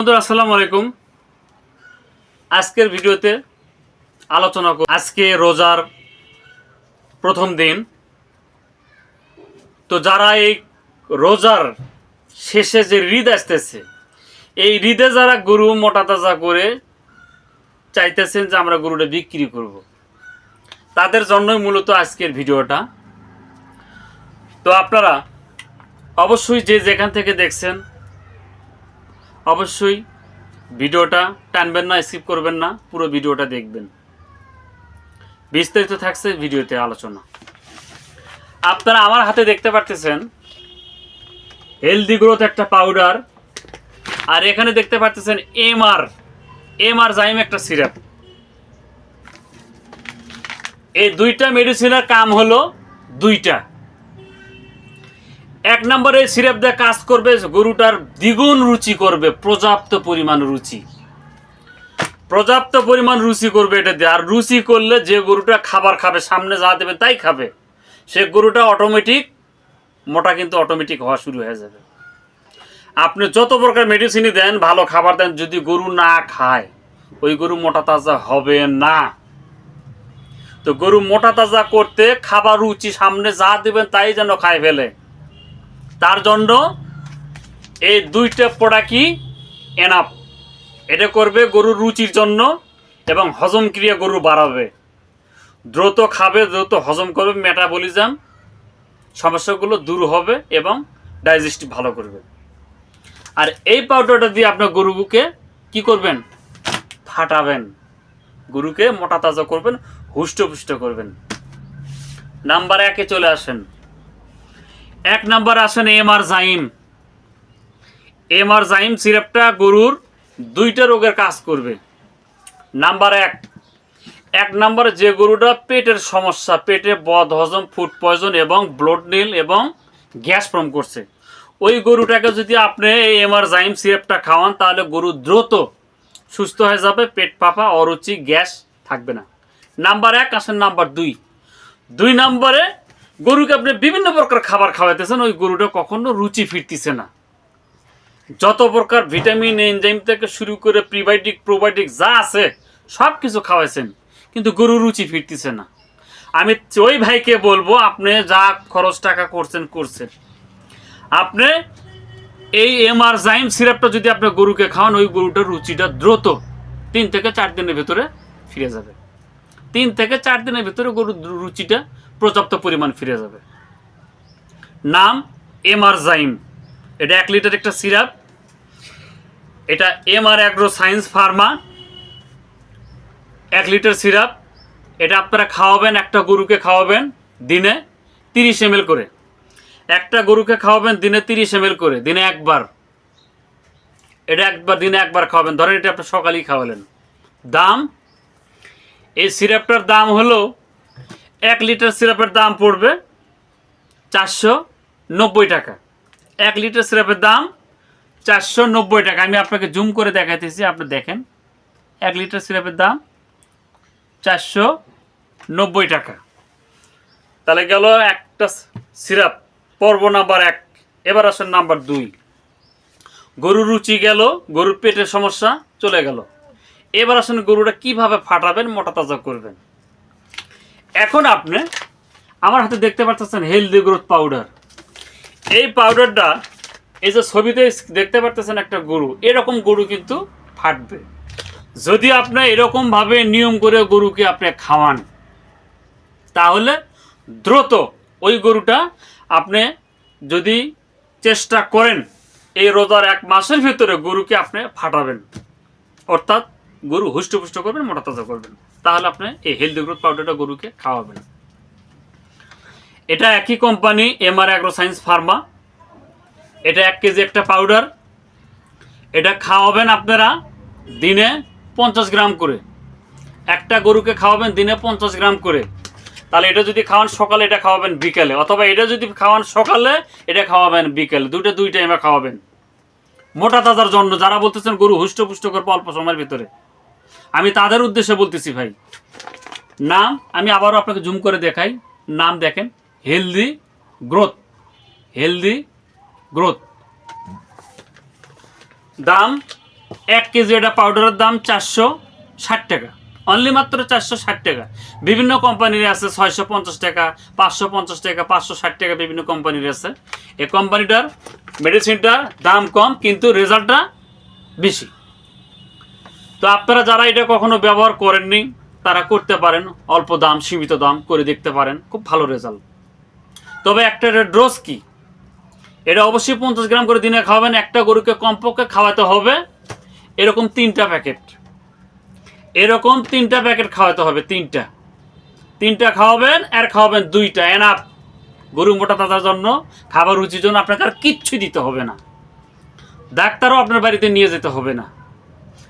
বন্ধুরা আসসালামু আলাইকুম। আজকের ভিডিওতে আলোচনা করব আজকে রোজার প্রথম দিন। তো যারা এই রোজার শেষে যে ঈদ আসতেছে, এই ঈদে যারা গরু মোটা তাজা করে চাইতেছেন যে আমরা গরুটা বিক্রি করব, তাদের জন্যই মূলত আজকের ভিডিওটা। তো আপনারা অবশ্যই যে যেখান থেকে দেখছেন অবশ্যই ভিডিওটা টানবেন না, স্কিপ করবেন না, পুরো ভিডিওটা দেখবেন। বিস্তারিত থাকছে ভিডিওতে আলোচনা। আপনারা আমার হাতে দেখতে পারতেছেন হেলদি গ্রোথ একটা পাউডার, আর এখানে দেখতে পারতেছেন এমআর জাইম একটা সিরাপ। এই দুইটা মেডিসিনের কাম হলো দুইটা। এক নম্বরে সিরাপ দিয়ে কাজ করবে গরুটার দ্বিগুণ রুচি করবে, পর্যাপ্ত পরিমাণ রুচি করবে এটা দিয়ে। আর রুচি করলে যে গরুটা খাবার খাবে, সামনে যা দেবে তাই খাবে, সে গরুটা অটোমেটিক মোটা কিন্তু অটোমেটিক হওয়া শুরু হয়ে যাবে। আপনি যত প্রকার মেডিসিনই দেন, ভালো খাবার দেন, যদি গরু না খায় ওই গরু মোটা তাজা হবে না। তো গরু মোটা তাজা করতে খাবার রুচি, সামনে যা দেবেন তাই যেন খায় ফেলে, তার জন্য এই দুইটা প্রোডাক্টই এনাফ। এটা করবে গরুর রুচির জন্য এবং হজম ক্রিয়া গরু বাড়াবে, দ্রুত খাবে, দ্রুত হজম করবে, মেটাবলিজম সমস্যাগুলো দূর হবে এবং ডাইজেস্টিভ ভালো করবে। আর এই পাউডারটা দিয়ে আপনার গরুকে কি করবেন? ফাটাবেন, গরুকে মোটা তাজা করবেন, হুষ্টপুষ্ট করবেন। নাম্বার 1-এ চলে আসেন। 1 নম্বরে আসেন এমআর জাইম সিরাপটা গরুর দুইটা রোগের কাজ করবে। নাম্বার 1 নম্বরে যে গরুটা পেটের সমস্যা, পেটে বদ হজম, ফুড পয়জন এবং ব্লড নীল এবং গ্যাস ফর্ম করছে, ওই গরুটাকে যদি আপনি এই এমআর জাইম সিরাপটা খাওয়ান, তাহলে গরু দ্রুত সুস্থ হয়ে যাবে, পেট ফাঁপা, অরুচি, গ্যাস থাকবে না। নাম্বার 1 আসেন নাম্বার 2 নম্বরে গরুকে আপনি বিভিন্ন প্রকার খাবার খাওয়াইতেছেন, ওই গরুটা কখনো রুচি ফিরতেছে না। যত প্রকার ভিটামিন, এনজাইম থেকে শুরু করে প্রিবায়োটিক, প্রোবায়োটিক যা আছে সব কিছু খাওয়াইছেন, কিন্তু গরু রুচি ফিরতেছে না। আমি ওই ভাইকে বলবো, আপনি যা খরচ টাকা করছেন, আপনি এই এমআর জাইম সিরাপটা যদি আপনি গরুকে খাওয়ান, ওই গরুটার রুচিটা দ্রুত 3 থেকে 4 দিনের ভিতরে ফিরে যাবে। 3 থেকে 4 দিনের ভিতরে গরুর রুচিটা পর্যাপ্ত পরিমাণ ফিরে যাবে। নাম এমআর জাইম। এটা 1 লিটার একটা সিরাপ। এটা MR agro science Pharma 1 litre syrup. এটা আপনারা খাওয়াবেন, একটা গরুকে খাওয়াবেন দিনে 30 ml করে। একটা গরুকে খাওয়াবেন দিনে 30 ml করে, দিনে একবার। এটা দিনে একবার খাওয়াবেন। ধরেন এটা আপনি সকালেই খাওয়ালেন। দাম, এই সিরাপটার দাম হলো 1 লিটার সিরাপের দাম পড়বে 490 টাকা। 1 লিটার সিরাপের দাম 490 টাকা। আমি আপনাকে জুম করে দেখাইতেছি, আপনি দেখেন। 1 লিটার সিরাপের দাম 490 টাকা। তাহলে গেল একটা সিরাপ, পর্ব নাম্বার 1। এবার আসেন নাম্বার 2। গরুর রুচি গেল, গরুর পেটের সমস্যা চলে গেল। এবার আসেন গরুটা কিভাবে ফাটাবেন, মোটা তাজা করবেন। এখন আপনি আমার হাতে দেখতে পাচ্ছেন হেলদি গ্রোথ পাউডার। এই পাউডারটা, এই যে ছবিতে দেখতে পাচ্ছেন একটা গরু, এরকম গরু কিন্তু ফাটবে যদি আপনি এরকমভাবে নিয়ম করে গরুকে আপনি খাওয়ান। তাহলে দ্রুত ওই গরুটা আপনি যদি চেষ্টা করেন, এই রোজার 1 মাসের ভিতরে গরুকে আপনি ফাটাবেন, অর্থাৎ গরু হুষ্টপুষ্ট করবেন, মোটা তাজা করবেন, তাহলে আপনি এই হেলদি গ্রোথ পাউডারটা গরুকে খাওয়াবেন। এটা একই company, MR agro science Pharma. এটা 1 কেজি একটা পাউডার। এটা খাওয়াবেন আপনারা দিনে 50 গ্রাম করে। একটা গরুকে খাওয়াবেন দিনে 50 গ্রাম করে। তাহলে এটা যদি খাওয়ান সকালে, এটা খাওয়াবেন বিকেলে, অথবা এটা যদি খাওয়ান সকালে, এটা খাওয়াবেন বিকেলে, দুই টাইমে খাওয়াবেন মোটা তাজার জন্য। যারা বলতেছেন গরু হুষ্টপুষ্ট করবো অল্প সময়ের ভিতরে, আমি তাদের উদ্দেশ্যে বলতেছি ভাই। নাম আমি আবারও আপনাকে জুম করে দেখাই। নাম দেখেন, হেলদি গ্রোথ। দাম 1 কেজি এটা পাউডারের দাম 460 টাকা, অনলি মাত্র 460 টাকা। বিভিন্ন কোম্পানির আছে 650 টাকা, 550 টাকা, 560 টাকা, বিভিন্ন কোম্পানির আছে। এই কোম্পানিটার মেডিসিনটার দাম কম কিন্তু রেজাল্টটা বেশি। তো আপনারা যারা এটা কখনো ব্যবহার করেননি তারা করতে পারেন, অল্প দাম সীমিত দাম করে দেখতে পারেন, খুব ভালো রেজাল্ট। তবে একটা ডোজ কি, এটা অবশ্যই 50 গ্রাম করে দিনে খাওয়াবেন। একটা গরুকে কমপক্ষে খাওয়াতে হবে এরকম 3টা প্যাকেট, এরকম 3টা প্যাকেট খাওয়াতে হবে। 3টা খাওয়াবেন, আর খাওয়াবেন 2টা, এনাফ। গরু মোটা তাজার জন্য, খাবার রুচির জন্য আপনাকে আর কিচ্ছু দিতে হবে না, ডাক্তারও আপনার বাড়িতে নিয়ে যেতে হবে না।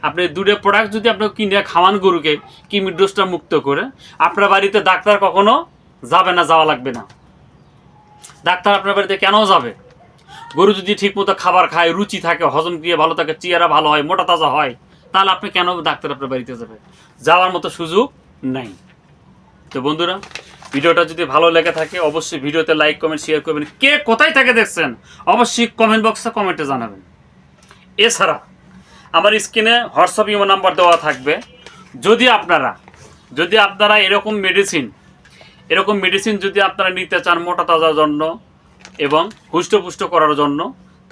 আপনি 2টা প্রোডাক্ট যদি আপনি কিনে খাওয়ান গরুকে কিমির ডোজটা মুক্ত করে, আপনার বাড়িতে ডাক্তার কখনো যাবে না, যাওয়া লাগবে না। ডাক্তার আপনার বাড়িতে কেন যাবে? গরু যদি ঠিকমতো খাবার খায়, রুচি থাকে, হজম ক্রিয়া ভালো থাকে, চেহারা ভালো হয়, মোটা তাজা হয়, তাহলে আপনি কেন ডাক্তার আপনার বাড়িতে যাবে? যাওয়ার মতো সুযোগ নাই। তো বন্ধুরা, ভিডিওটা যদি ভালো লেগে থাকে অবশ্যই ভিডিওতে লাইক কমেন্ট শেয়ার করবেন। কে কোথায় থেকে দেখছেন অবশ্যই কমেন্ট বক্সে কমেন্টে জানাবেন। এছাড়া আমার স্ক্রিনে হোয়াটসঅ্যাপ ইমো নাম্বার দেওয়া থাকবে। যদি আপনারা এরকম মেডিসিন যদি আপনারা নিতে চান মোটা তাজার জন্য এবং হুষ্টপুষ্ট করার জন্য,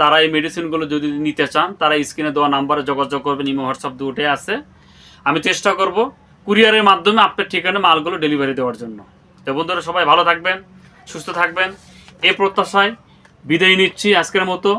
তারা এই মেডিসিনগুলো যদি নিতে চান তারা স্ক্রিনে দেওয়া নাম্বারে যোগাযোগ করবেন। ইমো হোয়াটসঅ্যাপ দুটোই আছে। আমি চেষ্টা করব কুরিয়ারের মাধ্যমে আপনার ঠিকানা মালগুলো ডেলিভারি দেওয়ার জন্য। তো বন্ধুরা, সবাই ভালো থাকবেন, সুস্থ থাকবেন, এই প্রত্যাশায় বিদায় নিচ্ছি আজকের মতো।